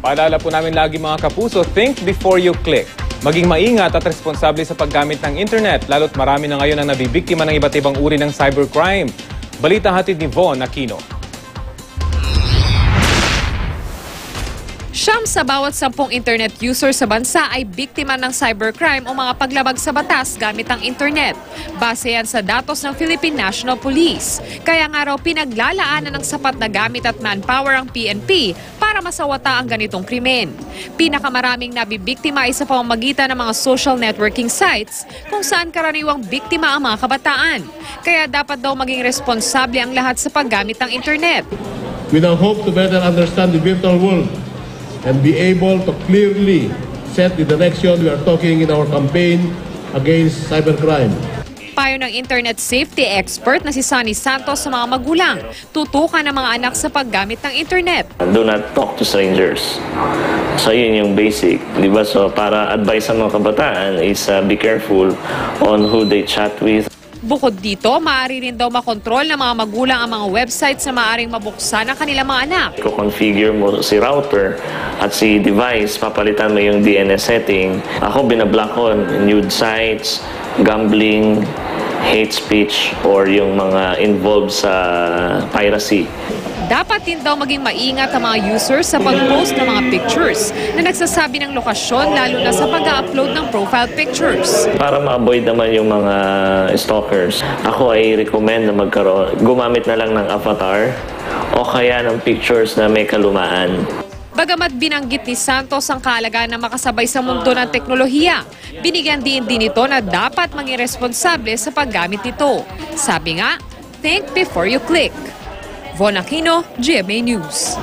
Paalala po namin lagi mga kapuso, think before you click. Maging maingat at responsable sa paggamit ng internet, lalo't marami na ngayon ang nabibiktima ng iba't ibang uri ng cybercrime. Balita hatid ni Von Aquino. 9 sa bawat 10 internet user sa bansa ay biktima ng cybercrime o mga paglabag sa batas gamit ang internet. Base yan sa datos ng Philippine National Police. Kaya nga raw pinaglalaanan ng sapat na gamit at manpower ang PNP para masawata ang ganitong krimen. Pinakamaraming nabibiktima ay sa pamamagitan ng mga social networking sites kung saan karaniwang biktima ang mga kabataan. Kaya dapat daw maging responsable ang lahat sa paggamit ng internet. We now hope to better understand the virtual world and be able to clearly set the direction we are talking in our campaign against cybercrime. Payo ng internet safety expert na si Sunny Santos sa mga magulang, tutukan ng mga anak sa paggamit ng internet. Do not talk to strangers. So yun yung basic, di ba? So para advice sa mga kabataan is be careful on who they chat with. Bukod dito, maaari rin daw makontrol ng mga magulang ang mga websites na maaaring mabuksan ng kanilang mga anak. Configure mo si router at si device, papalitan mo yung DNS setting. Ako binablock ko nude sites, gambling, hate speech, or yung mga involved sa piracy. Dapat din daw maging maingat ang mga users sa pag-post ng mga pictures na nagsasabi ng lokasyon lalo na sa pag-upload ng profile pictures. Para ma-avoid naman yung mga stalkers, ako ay recommend na gumamit na lang ng avatar o kaya ng pictures na may kalumaan. Bagamat binanggit ni Santos ang kahalagahan na makasabay sa mundo ng teknolohiya, binigyan din ito na dapat maging responsable sa paggamit nito. Sabi nga, think before you click. Von Aquino, GMA News.